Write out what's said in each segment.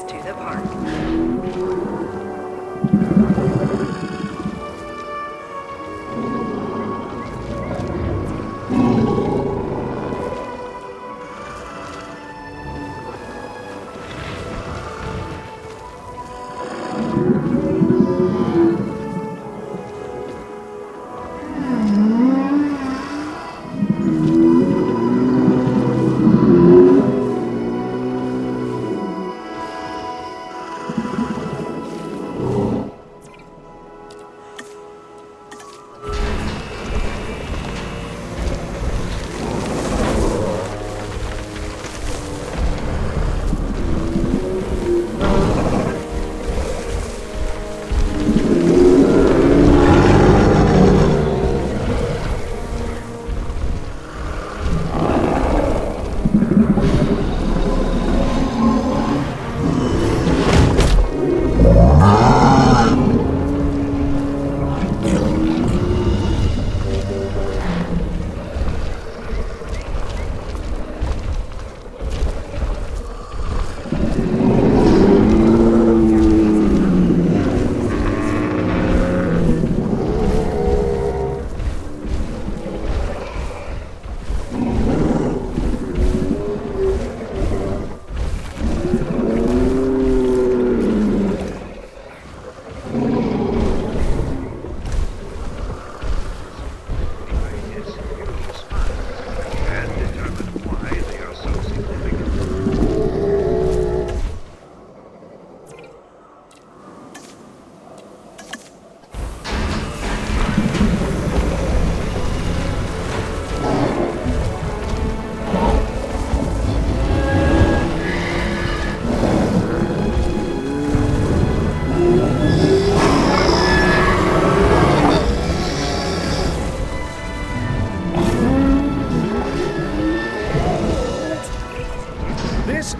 to the park.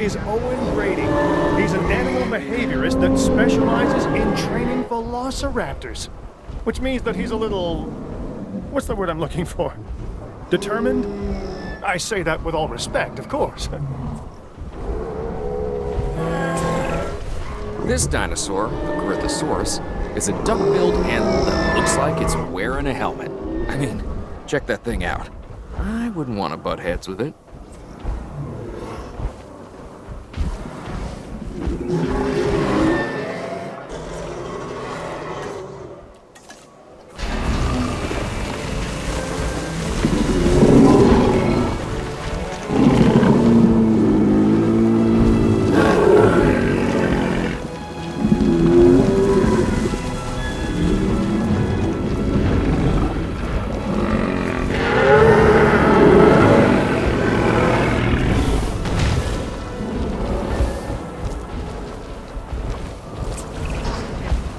Is Owen Grady. He's an animal behaviorist that specializes in training velociraptors. Which means that he's a little... what's the word I'm looking for? Determined? I say that with all respect, of course. This dinosaur, the Grythosaurus, is a duck-billed animal that looks like it's wearing a helmet. I mean, check that thing out. I wouldn't want to butt heads with it.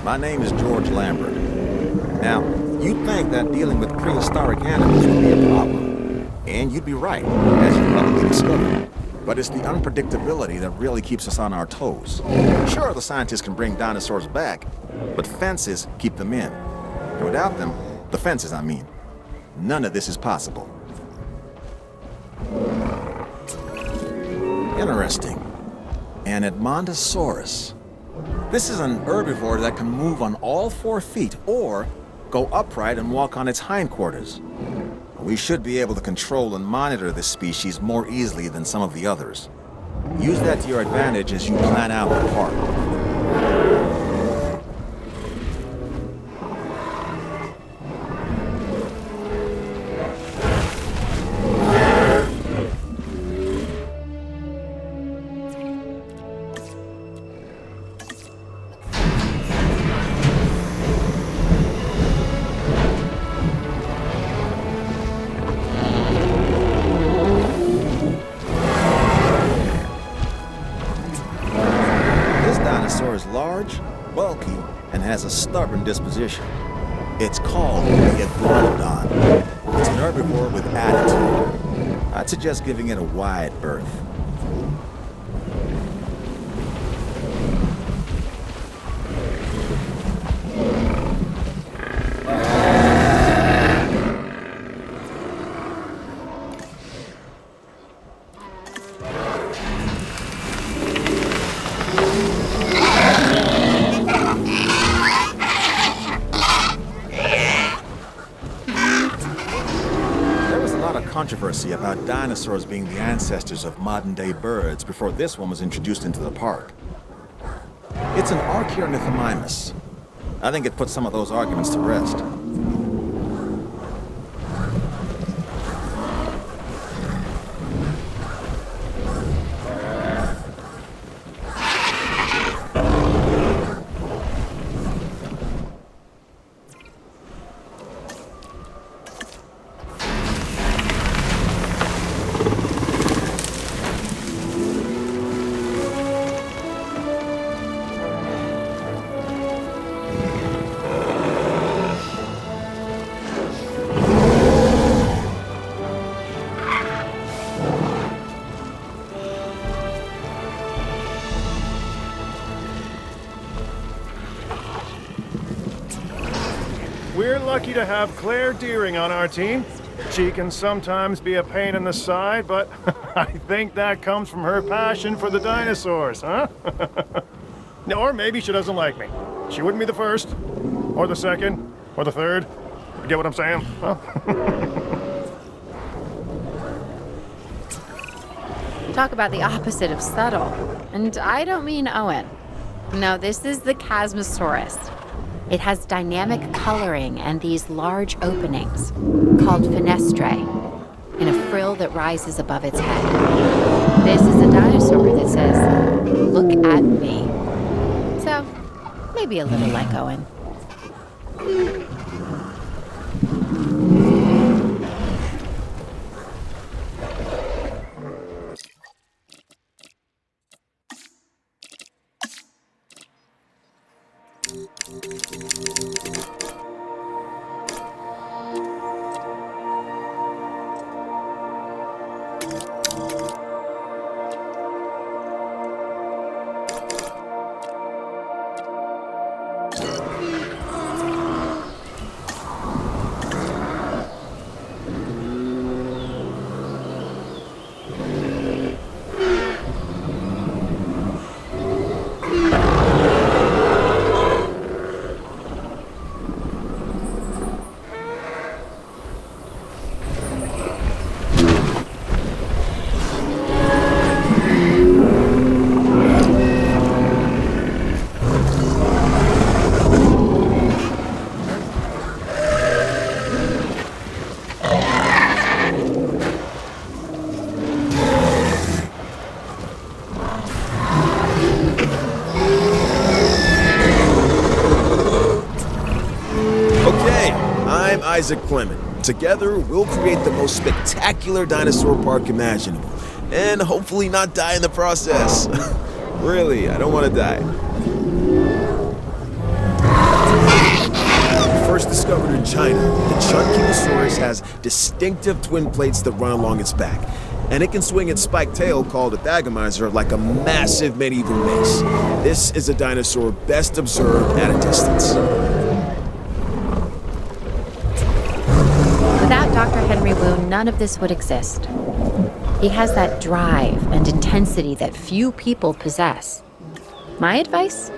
My name is George Lambert. Now, you'd think that dealing with prehistoric animals would be a problem. And you'd be right, as you probably discovered. But it's the unpredictability that really keeps us on our toes. Sure, the scientists can bring dinosaurs back, but fences keep them in. And without them, the fences, I mean, none of this is possible. Interesting. An Edmontosaurus. This is an herbivore that can move on all 4 feet or go upright and walk on its hindquarters. We should be able to control and monitor this species more easily than some of the others. Use that to your advantage as you plan out the park. Is large, bulky, and has a stubborn disposition. It's called the Iguanodon. It's an herbivore with attitude. I'd suggest giving it a wide berth. controversy about dinosaurs being the ancestors of modern-day birds before this one was introduced into the park. It's an Archaeornithomimus. I think it puts some of those arguments to rest. We're lucky to have Claire Deering on our team. She can sometimes be a pain in the side, but I think that comes from her passion for the dinosaurs, huh? Or maybe she doesn't like me. She wouldn't be the first, or the second, or the third. You get what I'm saying? Huh? Talk about the opposite of subtle. And I don't mean Owen. No, this is the Chasmosaurus. It has dynamic coloring and these large openings, called fenestrae, in a frill that rises above its head. This is a dinosaur that says, "Look at me." So, maybe a little like Owen. Isaac Clement. Together, we'll create the most spectacular dinosaur park imaginable, and hopefully not die in the process. Really, I don't want to die. First discovered in China, the Chunkylosaurus has distinctive twin plates that run along its back, and it can swing its spiked tail, called a thagomizer, like a massive medieval mace. This is a dinosaur best observed at a distance. Without Dr. Henry Wu, none of this would exist. He has that drive and intensity that few people possess. My advice?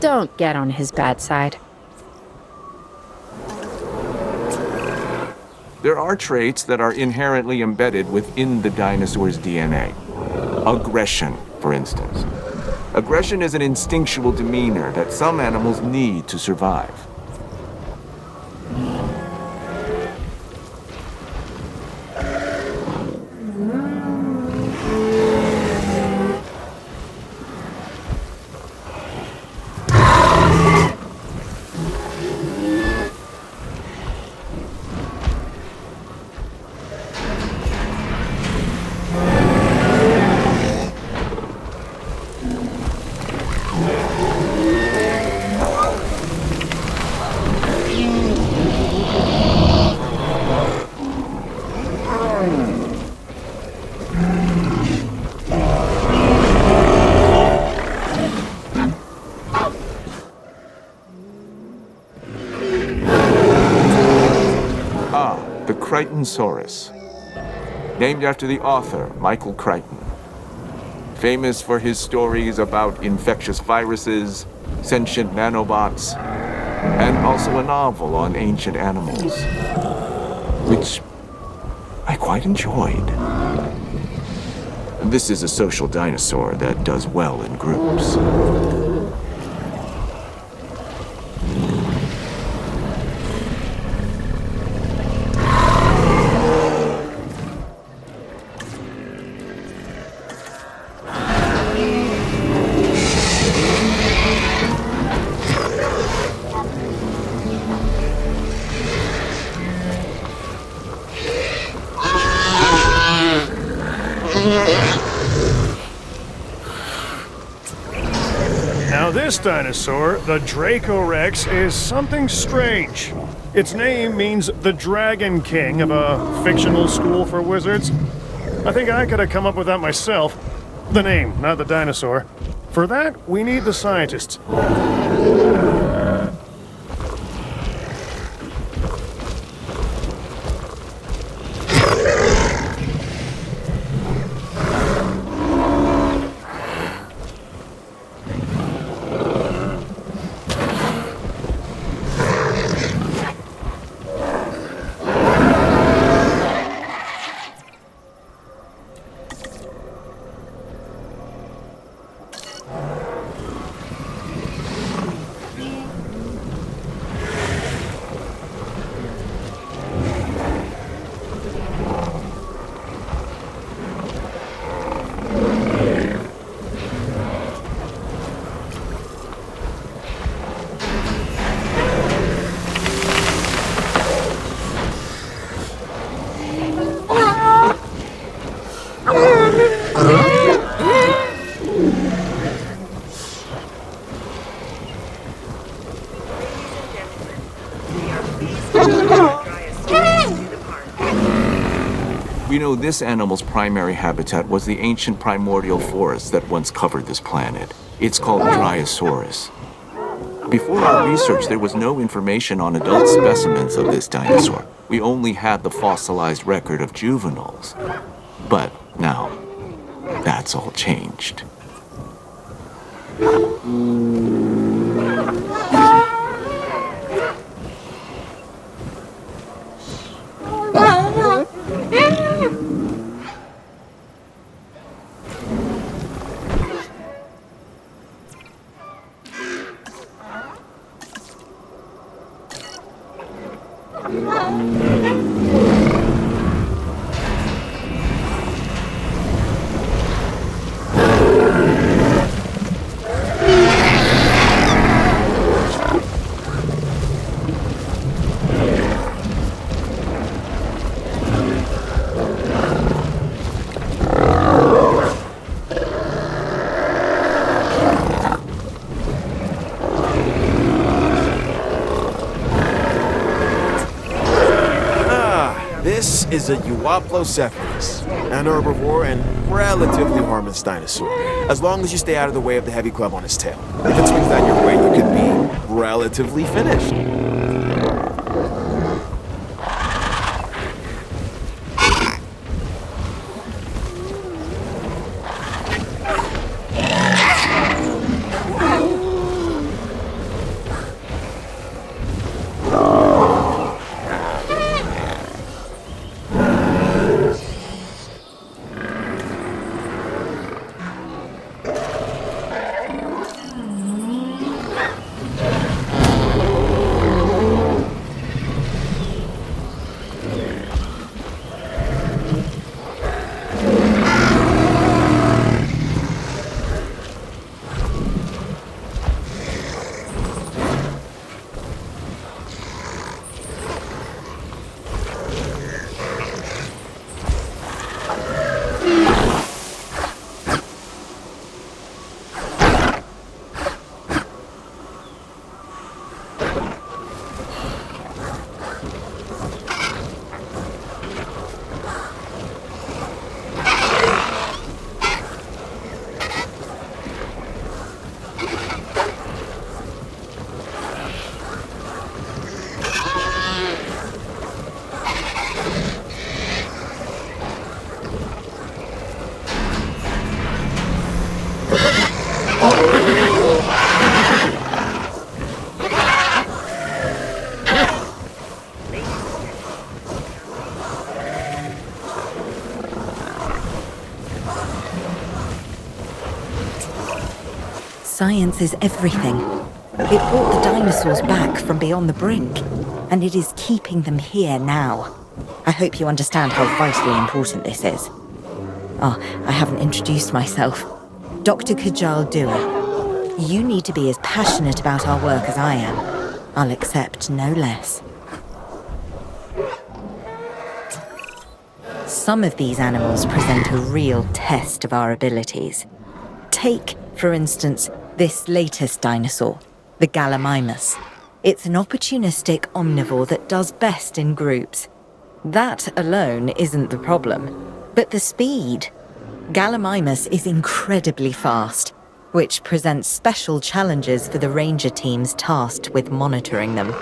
Don't get on his bad side. There are traits that are inherently embedded within the dinosaur's DNA. Aggression, for instance. Aggression is an instinctual demeanor that some animals need to survive. Dinosaurs, named after the author, Michael Crichton. Famous for his stories about infectious viruses, sentient nanobots, and also a novel on ancient animals, which I quite enjoyed. This is a social dinosaur that does well in groups. Now this dinosaur, the Dracorex, is something strange. Its name means the Dragon King of a fictional school for wizards. I think I could have come up with that myself. The name, not the dinosaur. For that, we need the scientists. We know this animal's primary habitat was the ancient primordial forest that once covered this planet. It's called Dinosaurs. Before our research, there was no information on adult specimens of this dinosaur. We only had the fossilized record of juveniles. But now, that's all changed. This is a Euoplocephalus, an herbivore and relatively harmless dinosaur, as long as you stay out of the way of the heavy club on his tail. If it swings down your way, you could be relatively finished. Science is everything. It brought the dinosaurs back from beyond the brink, and it is keeping them here now. I hope you understand how vitally important this is. Oh, I haven't introduced myself. Dr. Kajal Dua. You need to be as passionate about our work as I am. I'll accept no less. Some of these animals present a real test of our abilities. Take, for instance, this latest dinosaur, the Gallimimus. It's an opportunistic omnivore that does best in groups. That alone isn't the problem, but the speed. Gallimimus is incredibly fast, which presents special challenges for the ranger teams tasked with monitoring them.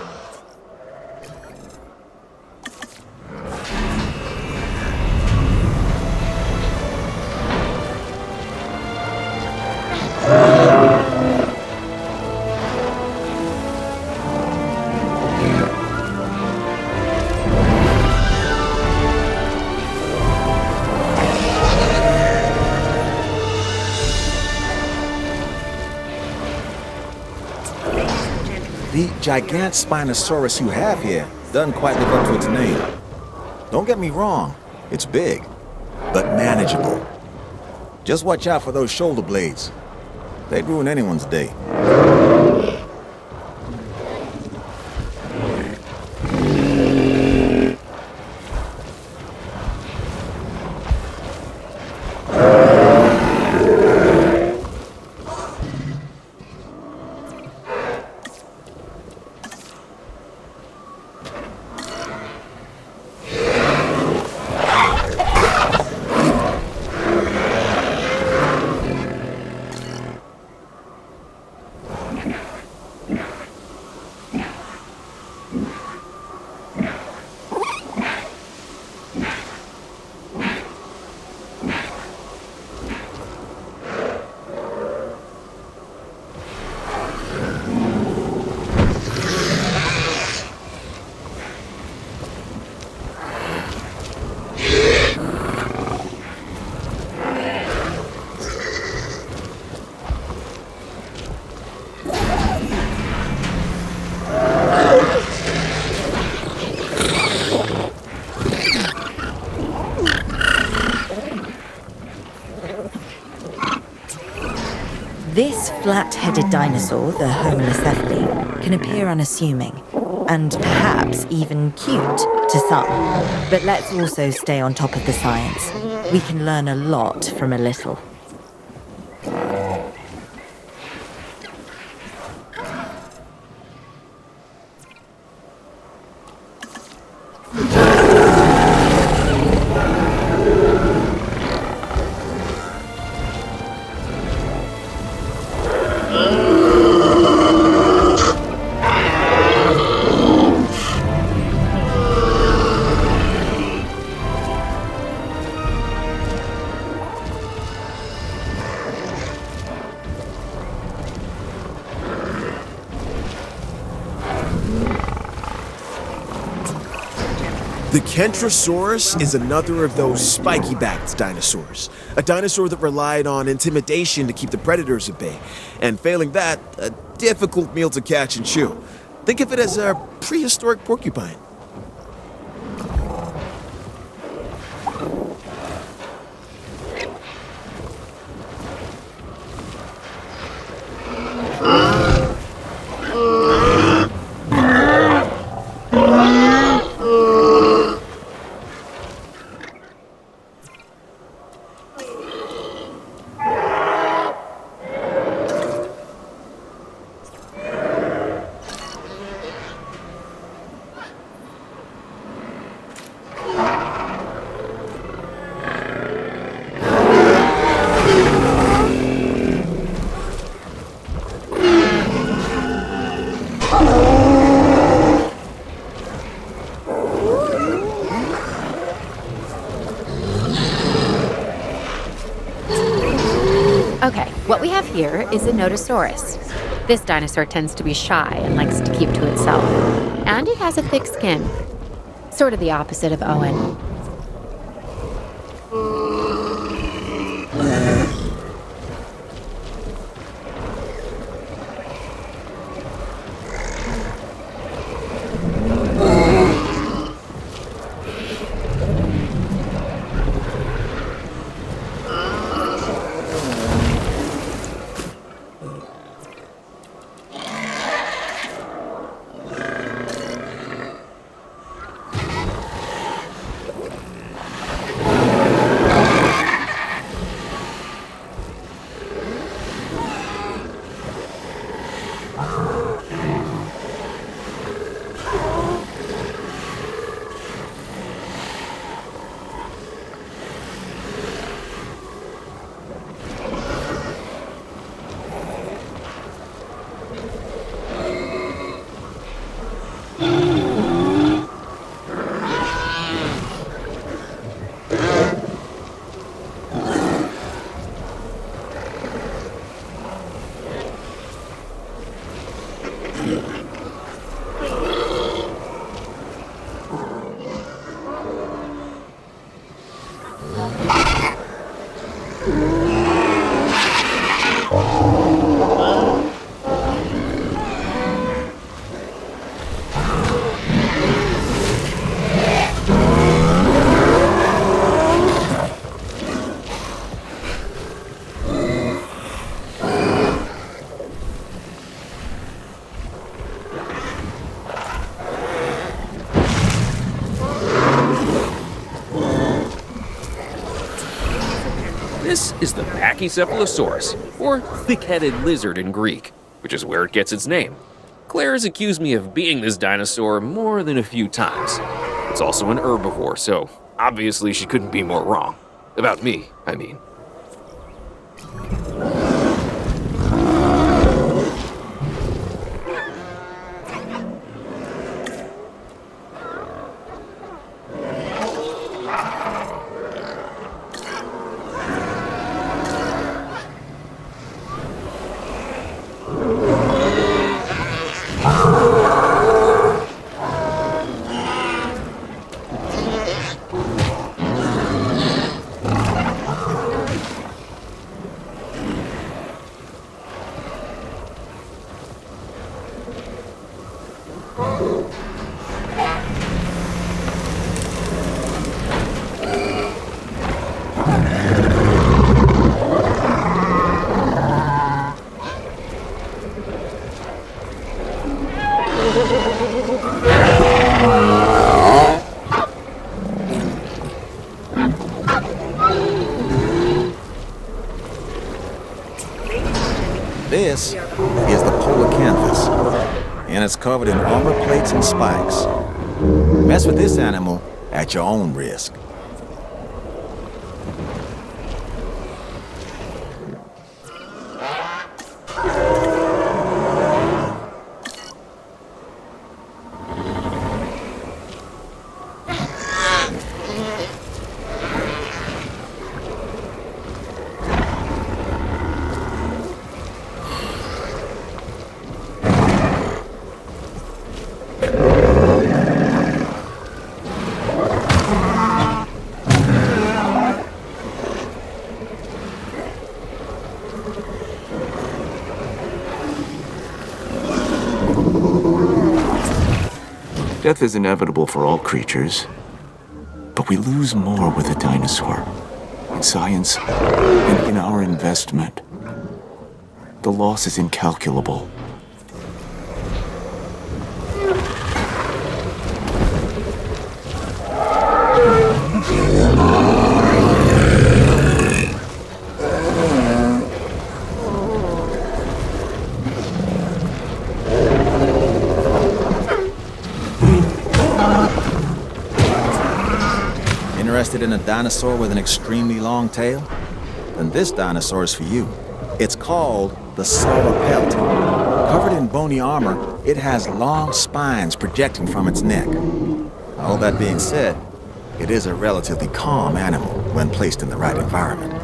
The giant Spinosaurus you have here doesn't quite live up to its name. Don't get me wrong, it's big, but manageable. Just watch out for those shoulder blades. They'd ruin anyone's day. This flat-headed dinosaur, the Homalocephale, can appear unassuming, and perhaps even cute to some. But let's also stay on top of the science. We can learn a lot from a little. The Kentrosaurus is another of those spiky-backed dinosaurs. A dinosaur that relied on intimidation to keep the predators at bay. And failing that, a difficult meal to catch and chew. Think of it as a prehistoric porcupine. Okay, what we have here is a Nodosaurus. This dinosaur tends to be shy and likes to keep to itself. And it has a thick skin. Sort of the opposite of Owen. This is the Pachycephalosaurus, or thick-headed lizard in Greek, which is where it gets its name. Claire has accused me of being this dinosaur more than a few times. It's also an herbivore, so obviously she couldn't be more wrong. About me, I mean. This is the Polacanthus, and it's covered in armor plates and spikes. Mess with this animal at your own risk. Death is inevitable for all creatures, but we lose more with a dinosaur. In science and in our investment, the loss is incalculable. Interested in a dinosaur with an extremely long tail? Then this dinosaur is for you. It's called the sauropelt. Covered in bony armor, it has long spines projecting from its neck. All that being said, it is a relatively calm animal when placed in the right environment.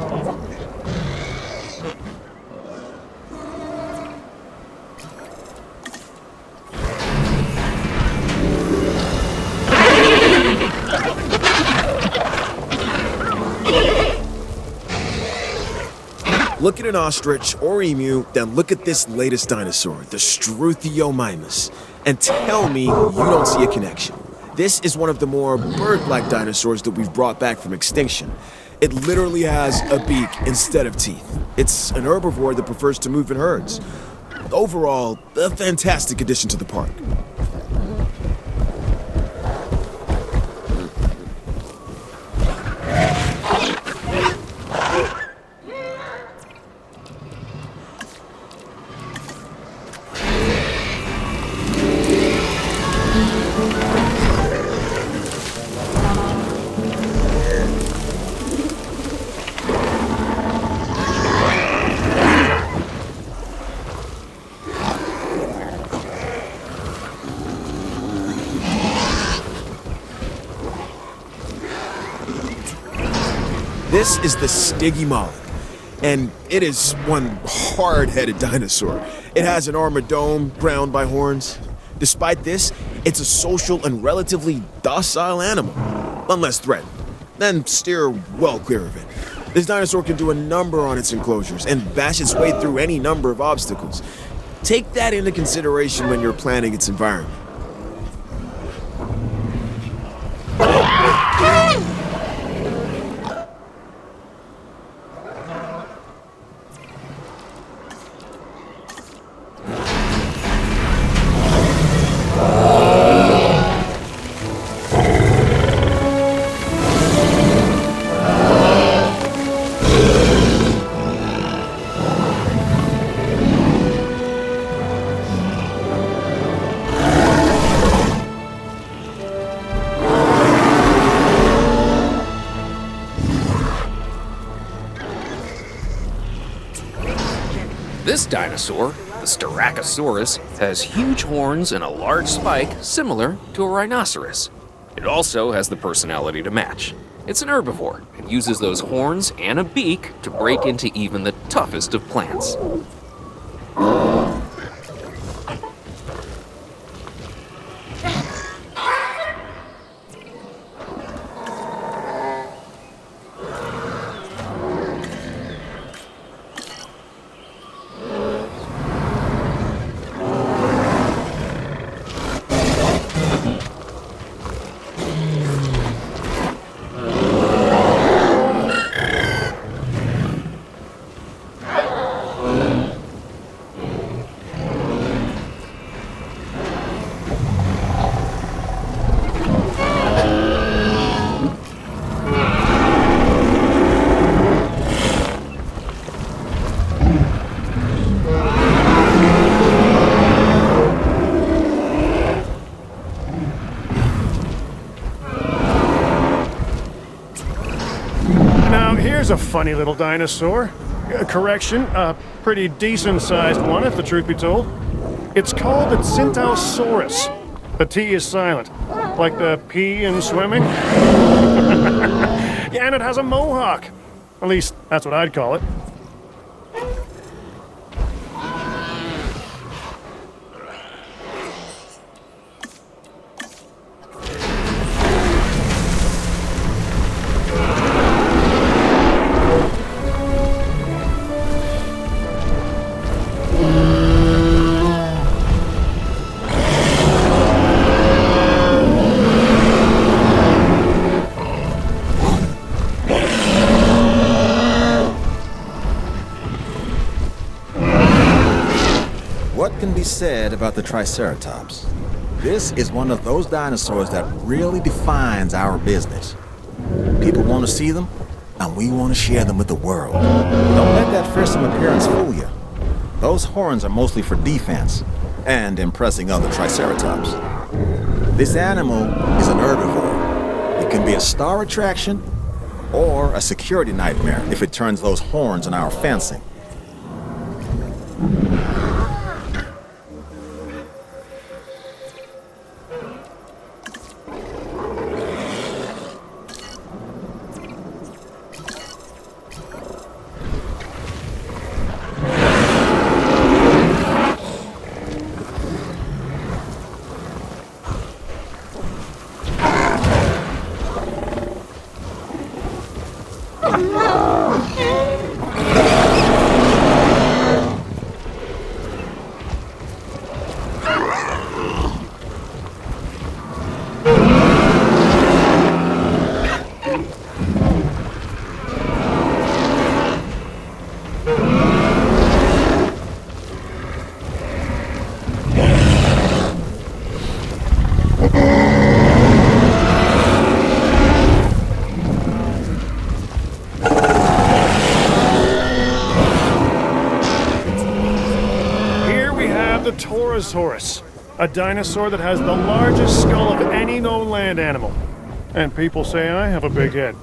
Look at an ostrich or emu, then look at this latest dinosaur, the Struthiomimus, and tell me you don't see a connection. This is one of the more bird-like dinosaurs that we've brought back from extinction. It literally has a beak instead of teeth. It's an herbivore that prefers to move in herds. Overall, a fantastic addition to the park. This is the Stygimoloch. And it is one hard-headed dinosaur. It has an armored dome crowned by horns. Despite this, it's a social and relatively docile animal, unless threatened. Then steer well clear of it. This dinosaur can do a number on its enclosures and bash its way through any number of obstacles. Take that into consideration when you're planning its environment. This dinosaur, the Styracosaurus, has huge horns and a large spike similar to a rhinoceros. It also has the personality to match. It's an herbivore and uses those horns and a beak to break into even the toughest of plants. Here's a funny little dinosaur. Correction, a pretty decent-sized one, if the truth be told. It's called a Centausaurus. The T is silent, like the P in swimming. Yeah, and it has a mohawk. At least, that's what I'd call it. What can be said about the Triceratops? This is one of those dinosaurs that really defines our business. People want to see them, and we want to share them with the world. Don't let that fearsome appearance fool you. Those horns are mostly for defense and impressing other Triceratops. This animal is an herbivore. It can be a star attraction or a security nightmare if it turns those horns on our fencing. Dinosaurs, a dinosaur that has the largest skull of any known land animal. And people say I have a big head.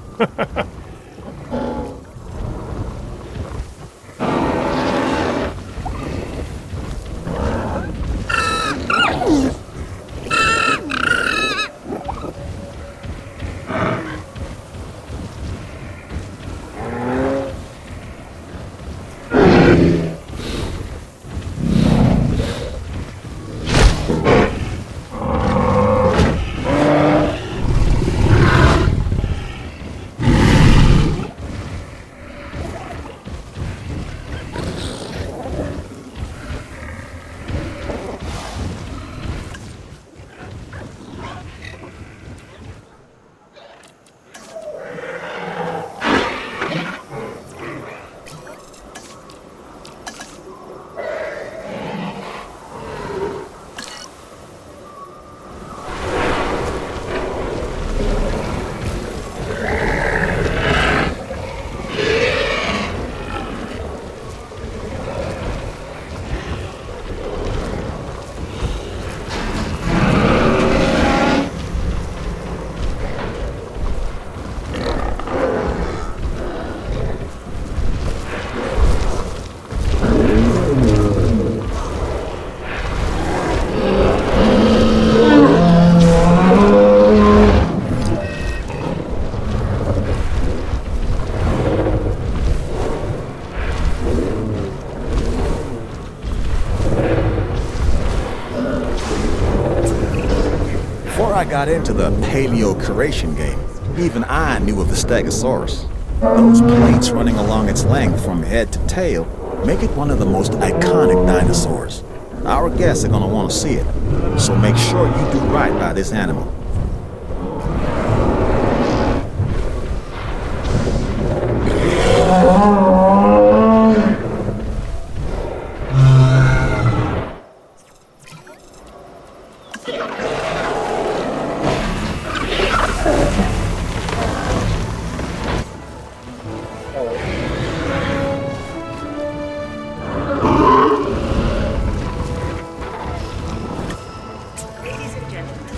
I got into the paleo-curation game, even I knew of the Stegosaurus. Those plates running along its length from head to tail make it one of the most iconic dinosaurs. Our guests are gonna want to see it, so make sure you do right by this animal.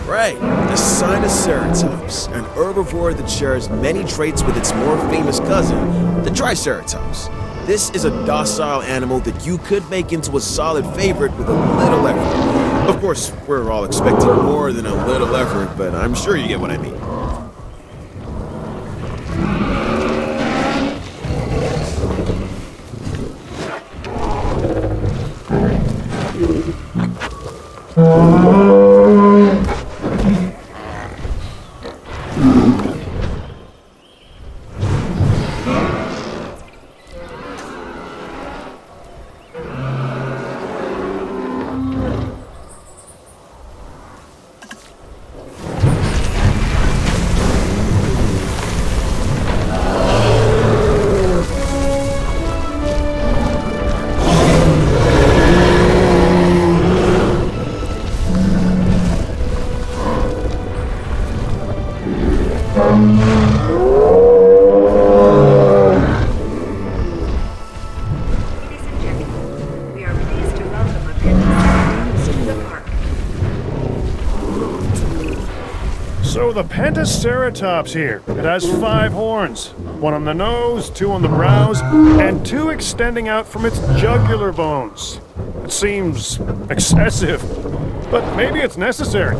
Right, the Dinosaurs, an herbivore that shares many traits with its more famous cousin, the Triceratops. This is a docile animal that you could make into a solid favorite with a little effort. Of course, we're all expecting more than a little effort, but I'm sure you get what I mean. So the Pentaceratops here. It has 5 horns. 1 on the nose, 2 on the brows, and 2 extending out from its jugular bones. It seems excessive, but maybe it's necessary.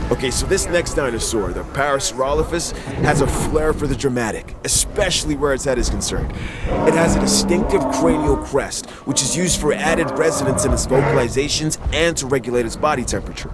Okay, so this next dinosaur, the Parasaurolophus, has a flair for the dramatic, especially where its head is concerned. It has a distinctive cranial crest, which is used for added resonance in its vocalizations and to regulate its body temperature.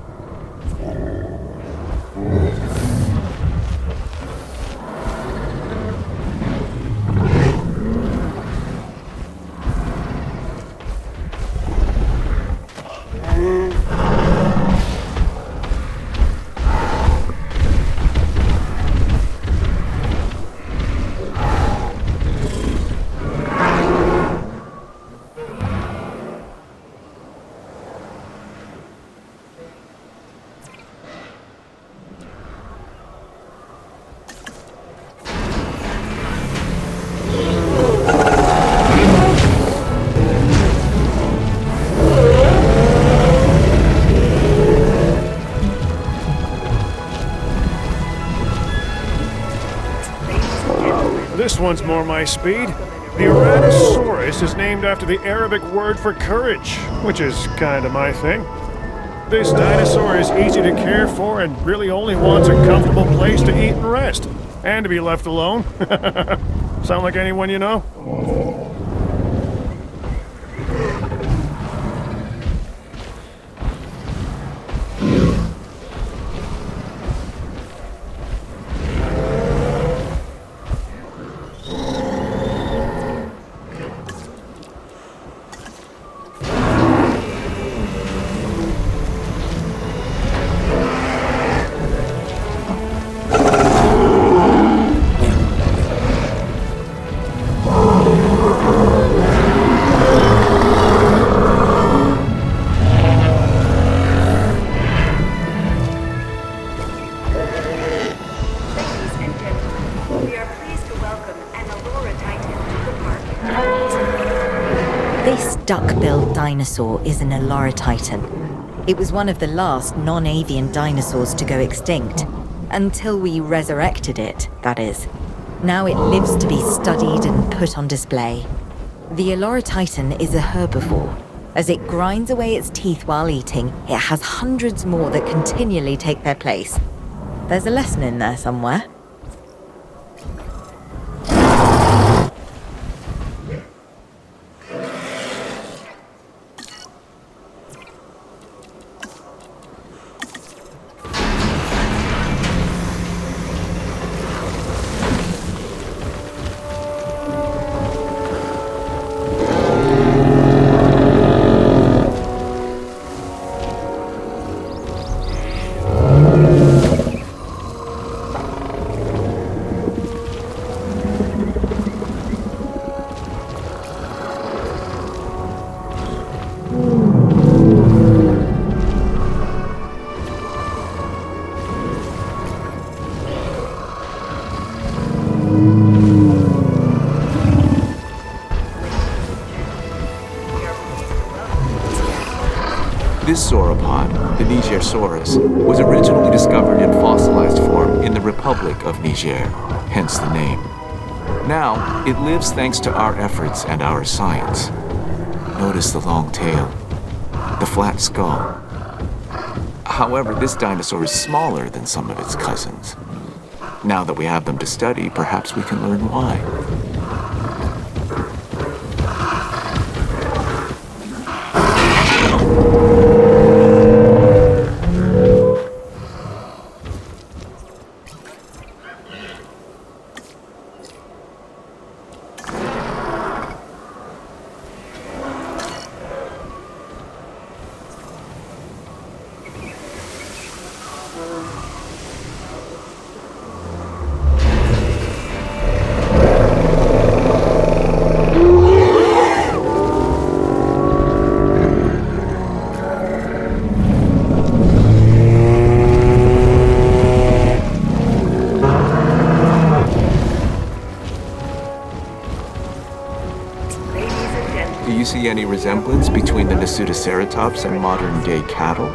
This one's more my speed. The Dinosaurs is named after the Arabic word for courage, which is kind of my thing. This dinosaur is easy to care for and really only wants a comfortable place to eat and rest, and to be left alone. Sound like anyone you know? duck-billed dinosaur is an Olorotitan. It was one of the last non-avian dinosaurs to go extinct. Until we resurrected it, that is. Now it lives to be studied and put on display. The Olorotitan is a herbivore. As it grinds away its teeth while eating, it has hundreds more that continually take their place. There's a lesson in there somewhere. This sauropod, the Nigersaurus, was originally discovered in fossilized form in the Republic of Niger, hence the name. Now, it lives thanks to our efforts and our science. Notice the long tail, the flat skull. However, this dinosaur is smaller than some of its cousins. Now that we have them to study, perhaps we can learn why. Do you see any resemblance between the Nasutoceratops and modern-day cattle?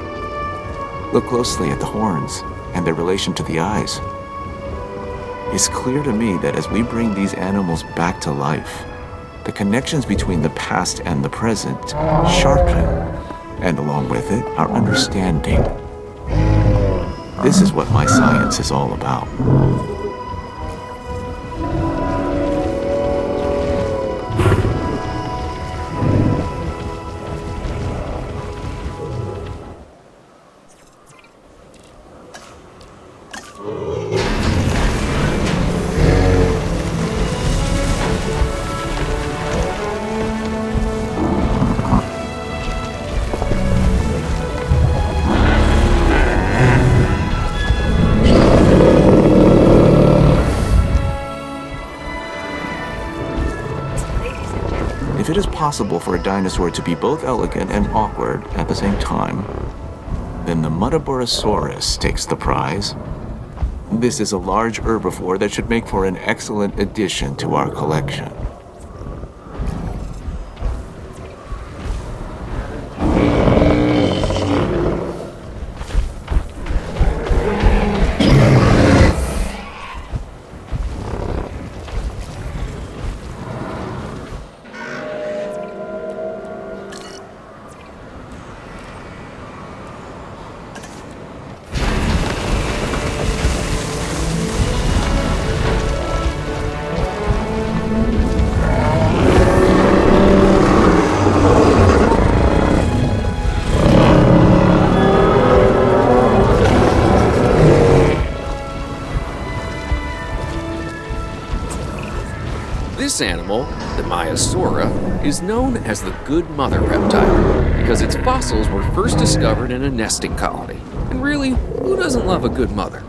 Look closely at the horns and their relation to the eyes. It's clear to me that as we bring these animals back to life, the connections between the past and the present sharpen, and along with it, our understanding. This is what my science is all about. If it is possible for a dinosaur to be both elegant and awkward at the same time, then the Muttaburrasaurus takes the prize. This is a large herbivore that should make for an excellent addition to our collection. This animal, the Maiasaura, is known as the good mother reptile because its fossils were first discovered in a nesting colony. And really, who doesn't love a good mother?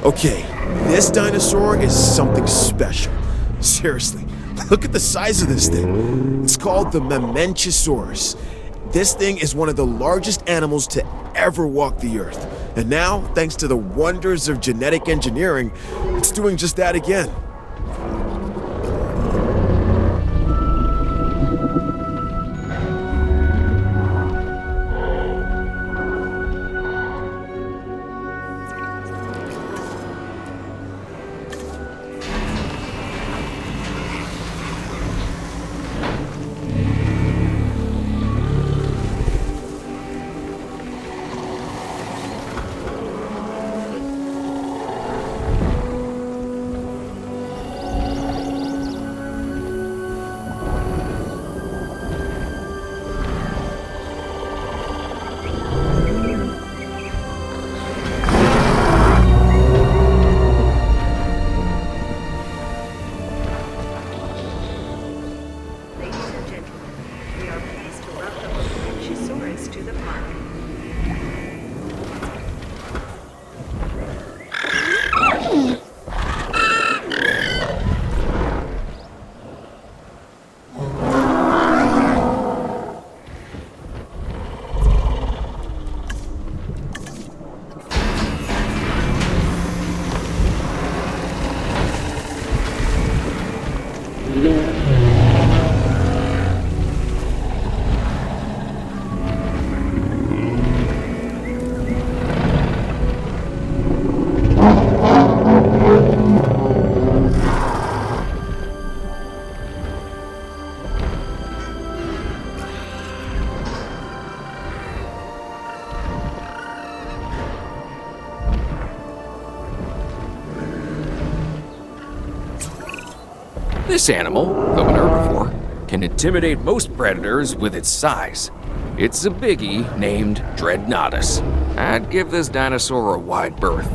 Okay, this dinosaur is something special. Seriously, look at the size of this thing. It's called the Mamenchisaurus. This thing is one of the largest animals to ever walk the Earth. And now, thanks to the wonders of genetic engineering, it's doing just that again. This animal, though an herbivore, can intimidate most predators with its size. It's a biggie named Dreadnoughtus. I'd give this dinosaur a wide berth.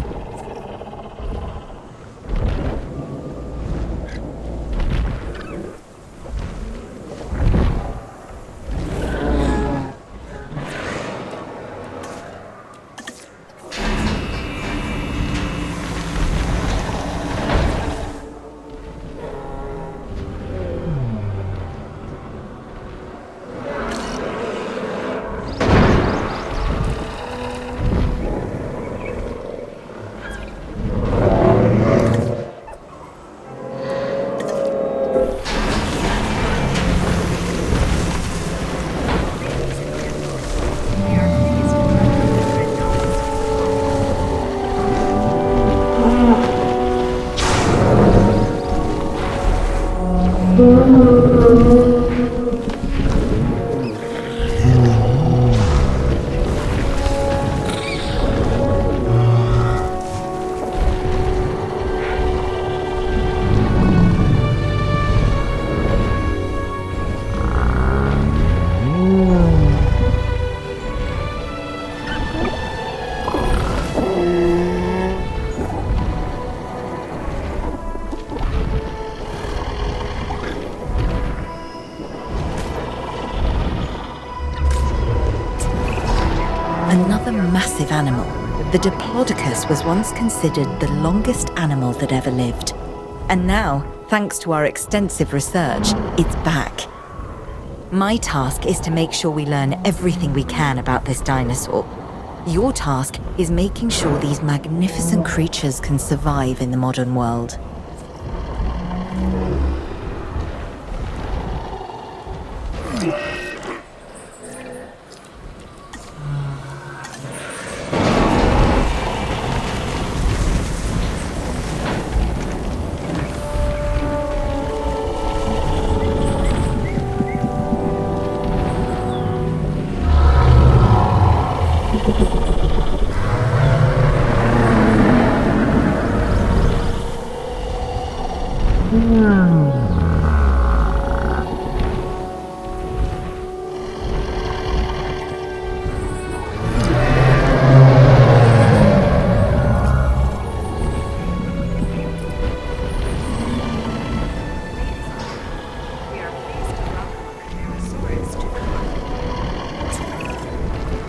Another massive animal. The Diplodocus was once considered the longest animal that ever lived. And now, thanks to our extensive research, it's back. My task is to make sure we learn everything we can about this dinosaur. Your task is making sure these magnificent creatures can survive in the modern world.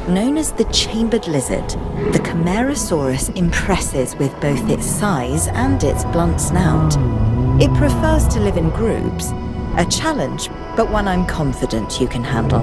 Known as the chambered lizard, the Camarasaurus impresses with both its size and its blunt snout. It prefers to live in groups, a challenge, but one I'm confident you can handle.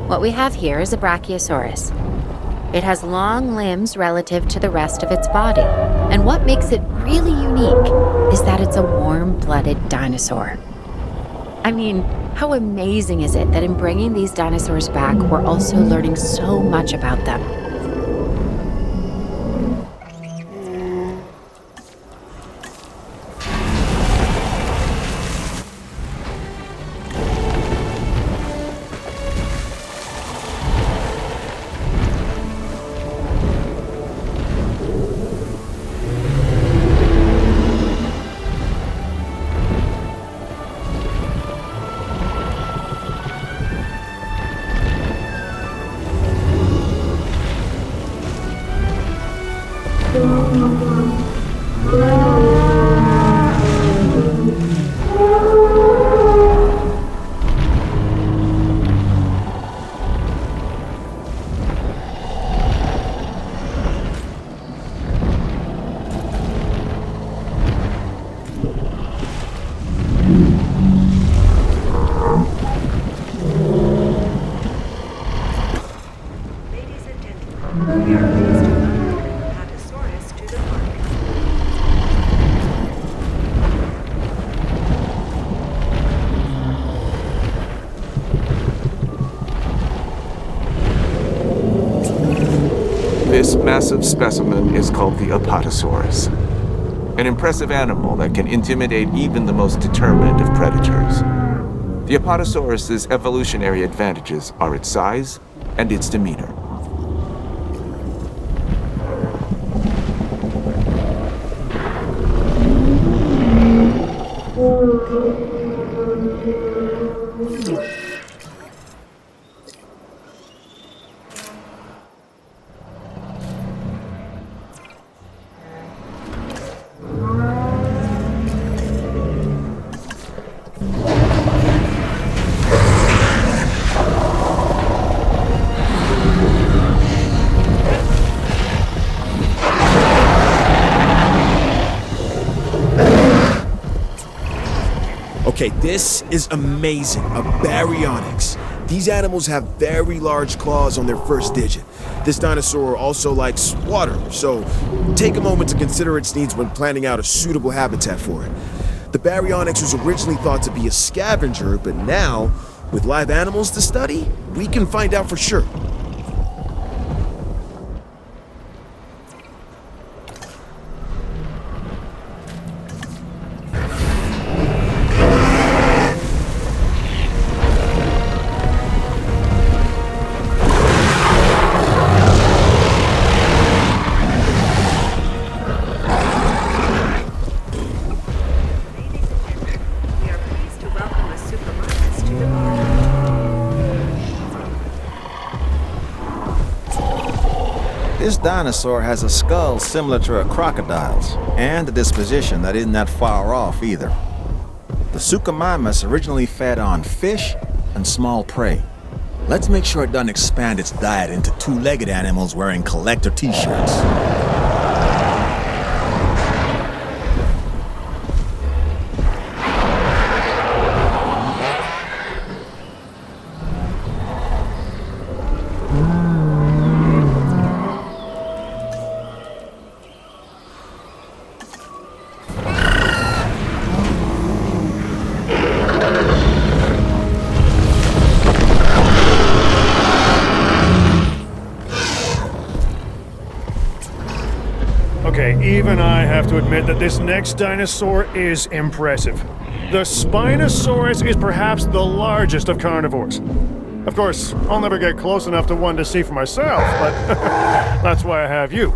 What we have here is a Brachiosaurus. It has long limbs relative to the rest of its body, and what makes it really unique is that it's a warm-blooded dinosaur. I mean, how amazing is it that in bringing these dinosaurs back, we're also learning so much about them? This massive specimen is called the Apatosaurus, an impressive animal that can intimidate even the most determined of predators. The Apatosaurus's evolutionary advantages are its size and its demeanor. Okay, this is amazing. A baryonyx. These animals have very large claws on their first digit. This dinosaur also likes water, so take a moment to consider its needs when planning out a suitable habitat for it. The baryonyx was originally thought to be a scavenger, but now, with live animals to study, we can find out for sure. This dinosaur has a skull similar to a crocodile's, and a disposition that isn't that far off either. The Suchomimus originally fed on fish and small prey. Let's make sure it doesn't expand its diet into two-legged animals wearing collector t-shirts. have to admit that this next dinosaur is impressive. The Spinosaurus is perhaps the largest of carnivores. Of course, I'll never get close enough to one to see for myself, but that's why I have you.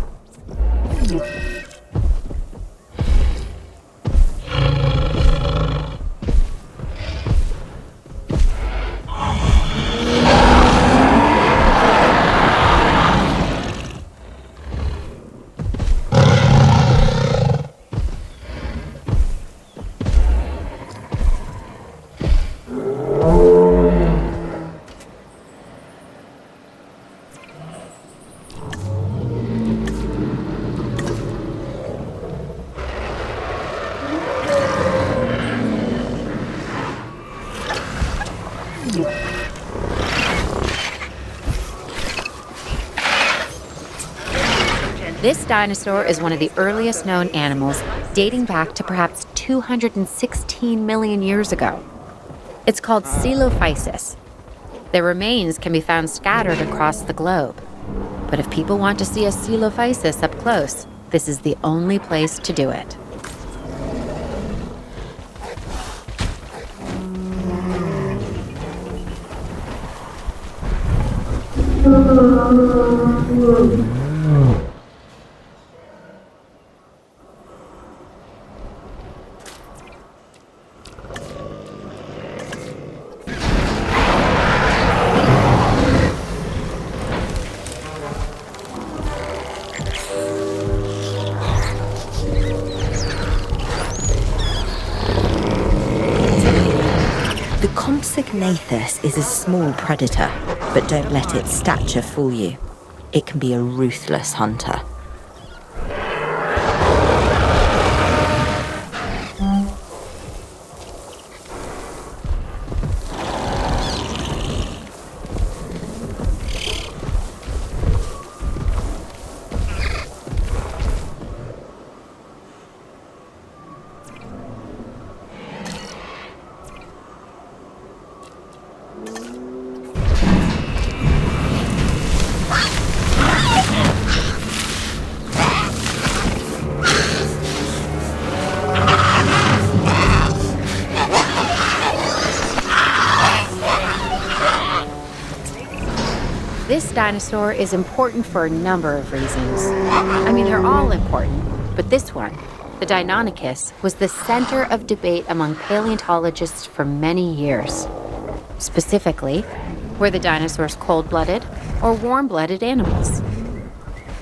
This dinosaur is one of the earliest known animals, dating back to perhaps 216 million years ago. It's called Coelophysis. Their remains can be found scattered across the globe. But if people want to see a Coelophysis up close, this is the only place to do it. The Compsognathus is a small predator, but don't let its stature fool you. It can be a ruthless hunter. This dinosaur is important for a number of reasons. I mean, they're all important, but this one, the Deinonychus, was the center of debate among paleontologists for many years. Specifically, were the dinosaurs cold-blooded or warm-blooded animals?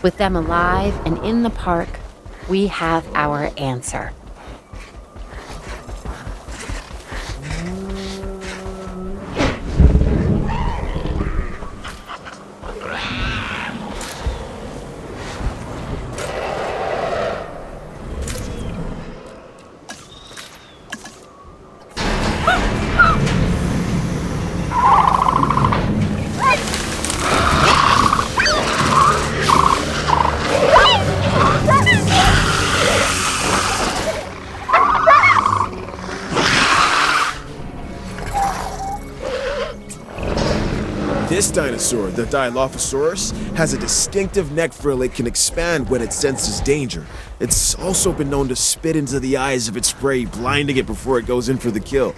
With them alive and in the park, we have our answer. This dinosaur, the Dilophosaurus, has a distinctive neck frill it can expand when it senses danger. It's also been known to spit into the eyes of its prey, blinding it before it goes in for the kill.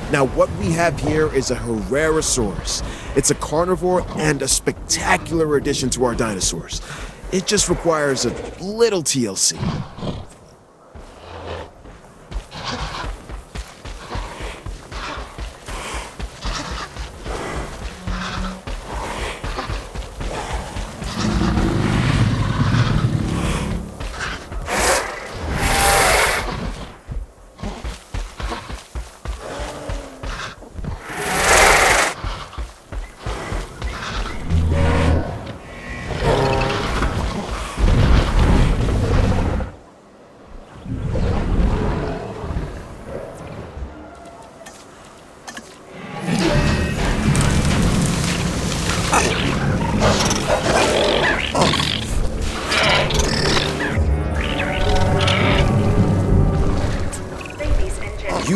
Now, what we have here is a Herrerasaurus. It's a carnivore and a spectacular addition to our dinosaurs. It just requires a little TLC.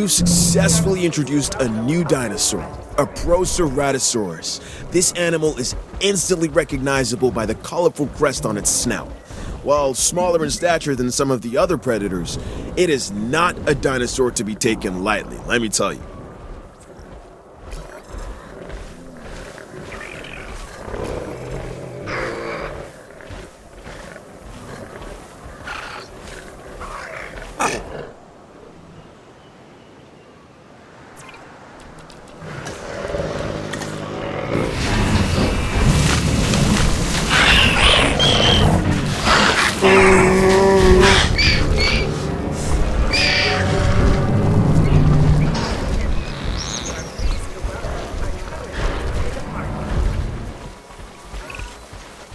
You've successfully introduced a new dinosaur, a Proceratosaurus. This animal is instantly recognizable by the colorful crest on its snout. While smaller in stature than some of the other predators, it is not a dinosaur to be taken lightly, let me tell you.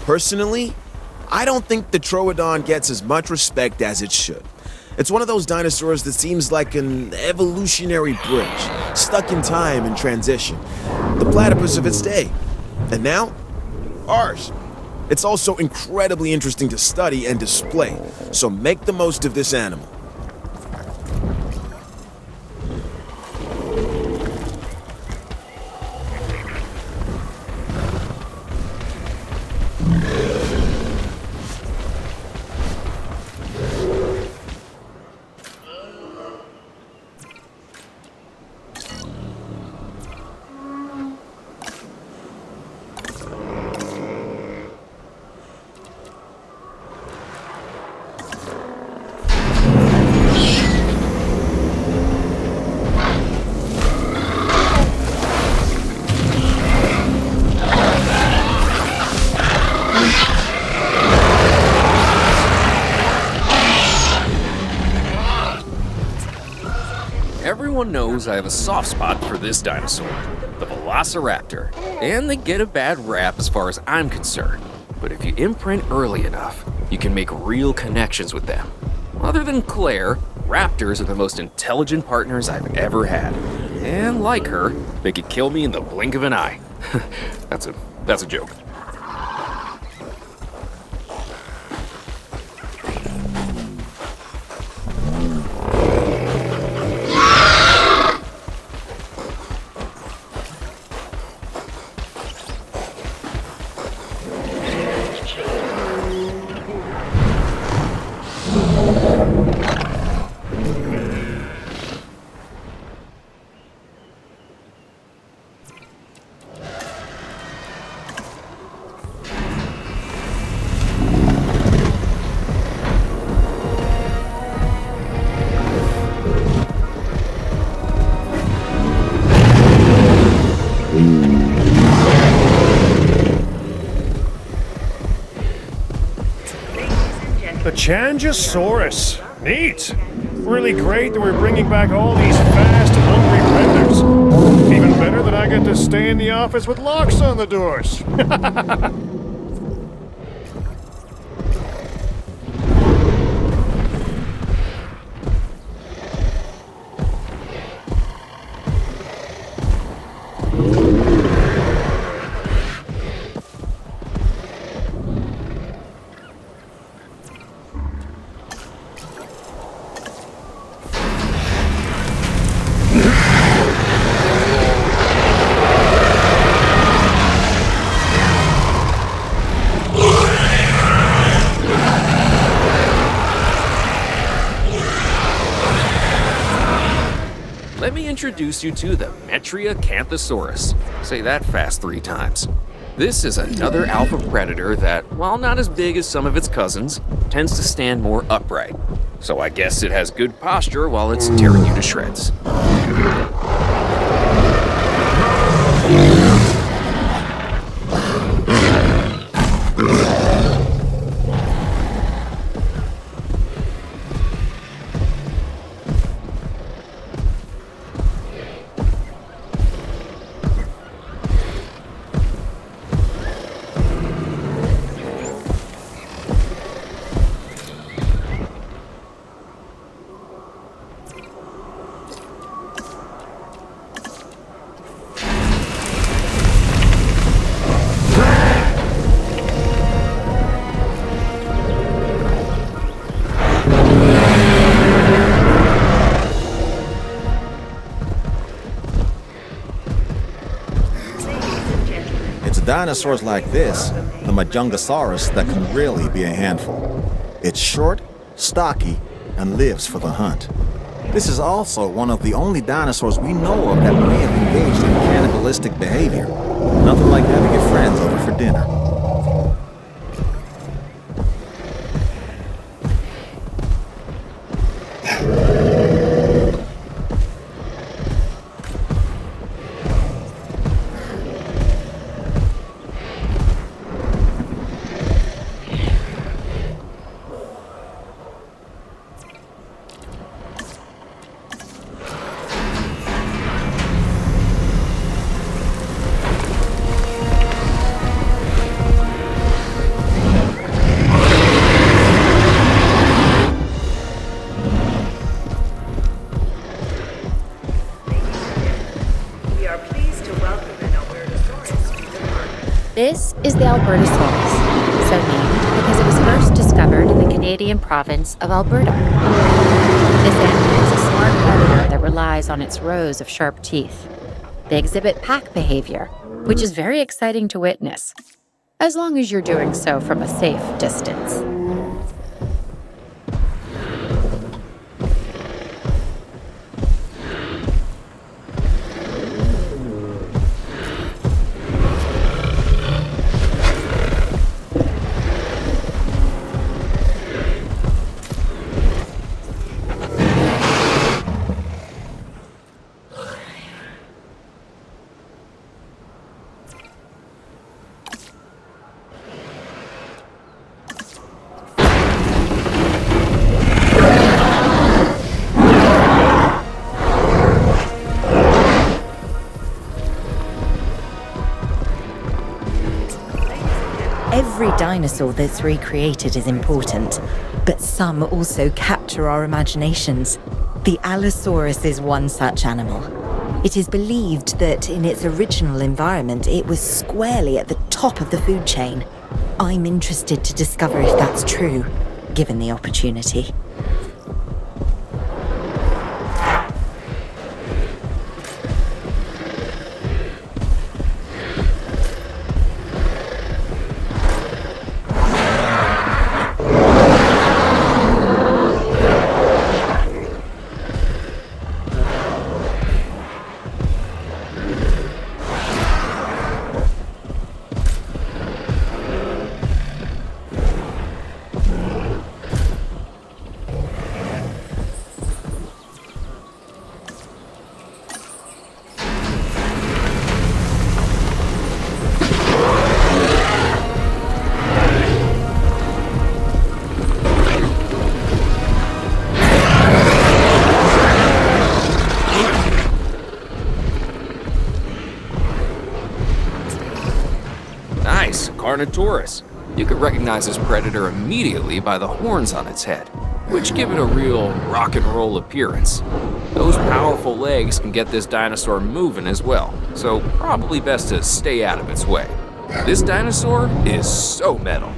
Personally, I don't think the Troodon gets as much respect as it should. It's one of those dinosaurs that seems like an evolutionary bridge, stuck in time and transition. The platypus of its day. And now, ours. It's also incredibly interesting to study and display, so make the most of this animal. Everyone knows I have a soft spot for this dinosaur, the Velociraptor, and they get a bad rap as far as I'm concerned. But if you imprint early enough, you can make real connections with them. Other than Claire, raptors are the most intelligent partners I've ever had. And like her, they could kill me in the blink of an eye. That's a joke. The Changosaurus. Neat. Really great that we're bringing back all these fast, hungry predators. Even better that I get to stay in the office with locks on the doors. Let me introduce you to the Metriacanthosaurus. Say that fast 3 times. This is another alpha predator that, while not as big as some of its cousins, tends to stand more upright. So I guess it has good posture while it's tearing you to shreds. dinosaurs like this, the Majungasaurus, that can really be a handful. It's short, stocky, and lives for the hunt. This is also one of the only dinosaurs we know of that may have engaged in cannibalistic behavior. Nothing like having your friends over for dinner. This is the Albertosaurus, so named because it was first discovered in the Canadian province of Alberta. This animal is a smart predator that relies on its rows of sharp teeth. They exhibit pack behavior, which is very exciting to witness, as long as you're doing so from a safe distance. Every dinosaur that's recreated is important, but some also capture our imaginations. The Allosaurus is one such animal. It is believed that in its original environment, it was squarely at the top of the food chain. I'm interested to discover if that's true, given the opportunity. Carnotaurus. You could recognize this predator immediately by the horns on its head, which give it a real rock and roll appearance. Those powerful legs can get this dinosaur moving as well, so probably best to stay out of its way. This dinosaur is so metal.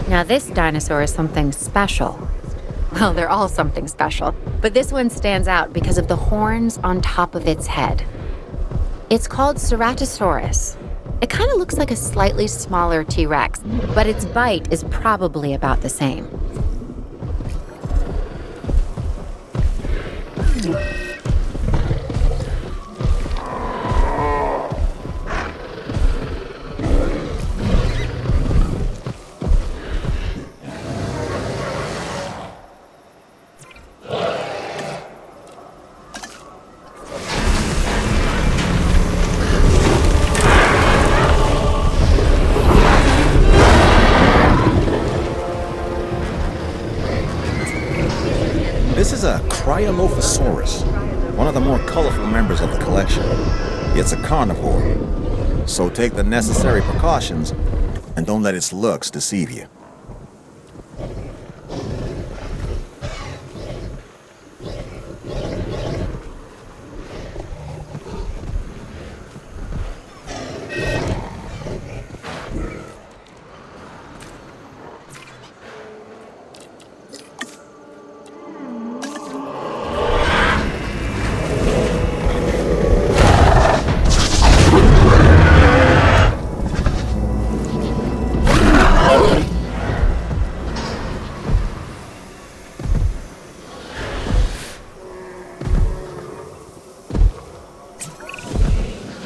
Now this dinosaur is something special. Well, they're all something special, but this one stands out because of the horns on top of its head. It's called Ceratosaurus. It kind of looks like a slightly smaller T-Rex, but its bite is probably about the same. This is a Cryolophosaurus, one of the more colorful members of the collection. It's a carnivore. So take the necessary precautions and don't let its looks deceive you.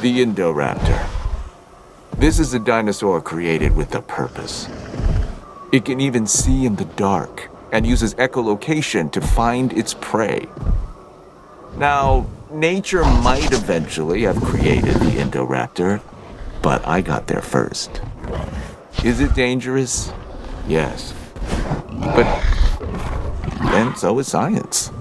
The Indoraptor. This is a dinosaur created with a purpose. It can even see in the dark and uses echolocation to find its prey. Now, nature might eventually have created the Indoraptor, but I got there first. Is it dangerous? Yes. But then so is science.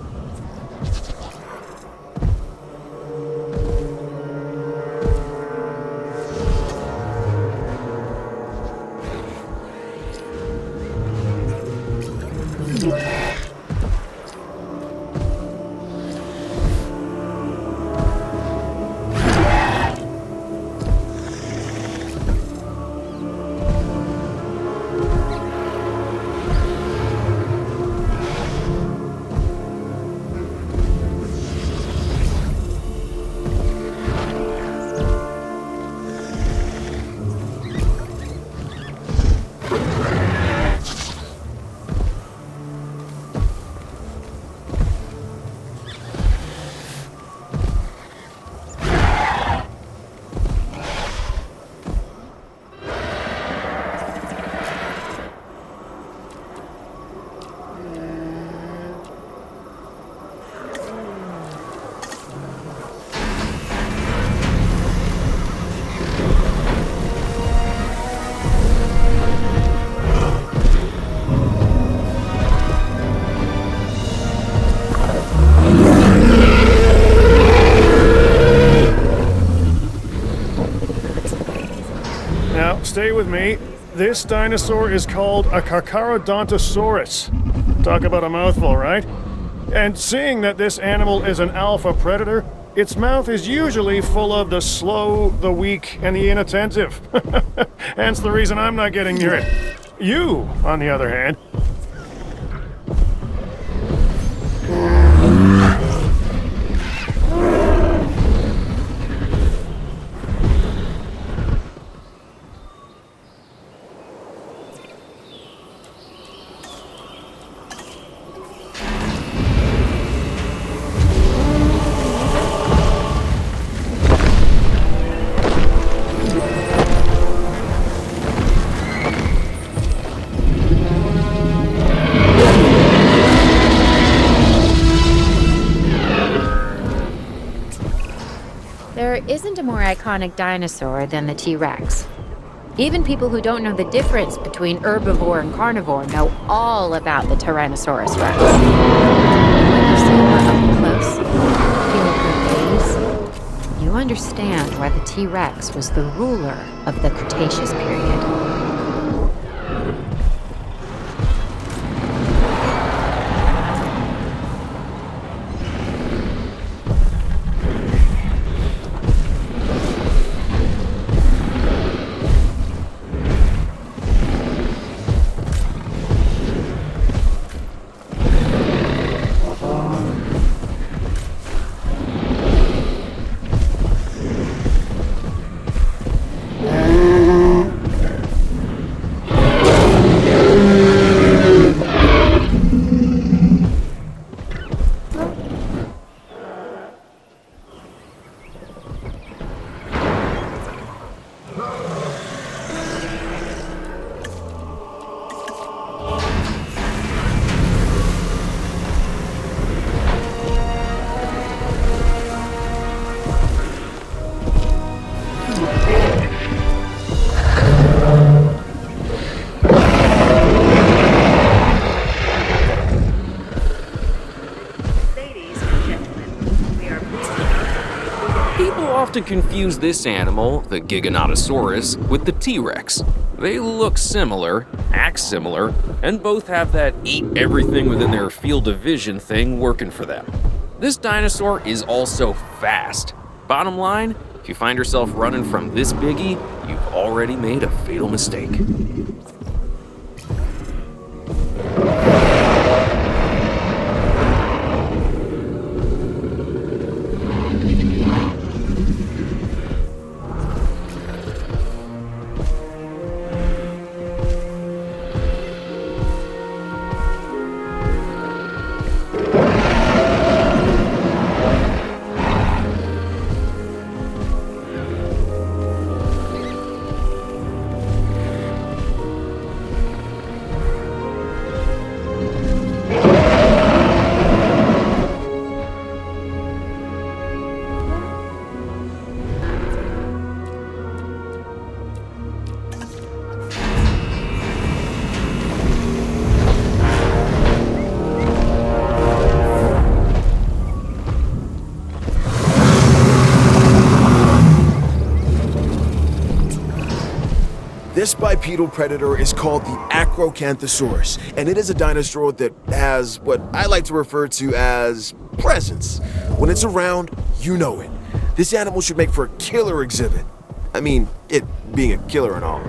Stay with me. This dinosaur is called a Carcharodontosaurus. Talk about a mouthful, right? And seeing that this animal is an alpha predator, its mouth is usually full of the slow, the weak, and the inattentive. Hence the reason I'm not getting near it. You, on the other hand, There isn't a more iconic dinosaur than the T-Rex. Even people who don't know the difference between herbivore and carnivore know all about the Tyrannosaurus Rex. When you see her up close, feel her gaze, you understand why the T-Rex was the ruler of the Cretaceous period. often confuse this animal, the Giganotosaurus, with the T-Rex. They look similar, act similar, and both have that eat everything within their field of vision thing working for them. This dinosaur is also fast. Bottom line, if you find yourself running from this biggie, you've already made a fatal mistake. This bipedal predator is called the Acrocanthosaurus, and it is a dinosaur that has what I like to refer to as presence. When it's around, you know it. This animal should make for a killer exhibit. I mean, it being a killer and all.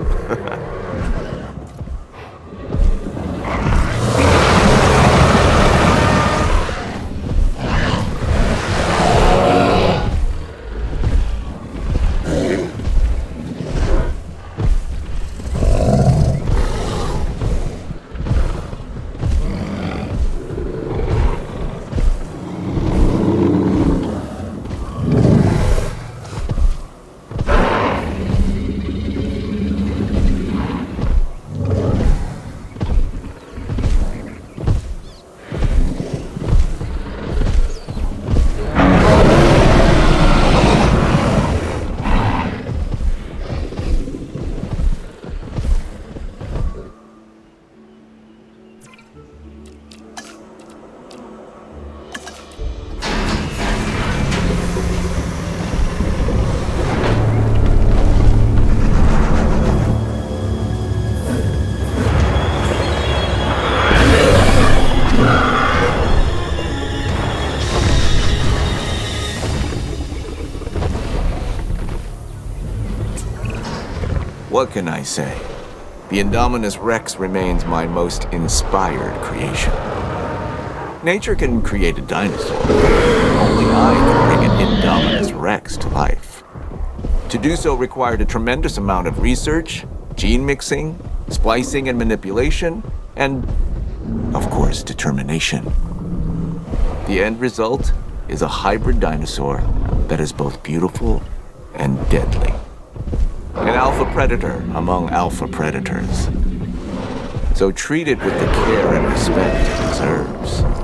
What can I say? The Indominus Rex remains my most inspired creation. Nature can create a dinosaur. Only I can bring an Indominus Rex to life. To do so required a tremendous amount of research, gene mixing, splicing and manipulation, and, of course, determination. The end result is a hybrid dinosaur that is both beautiful and deadly. An alpha predator among alpha predators. So treat it with the care and respect it deserves.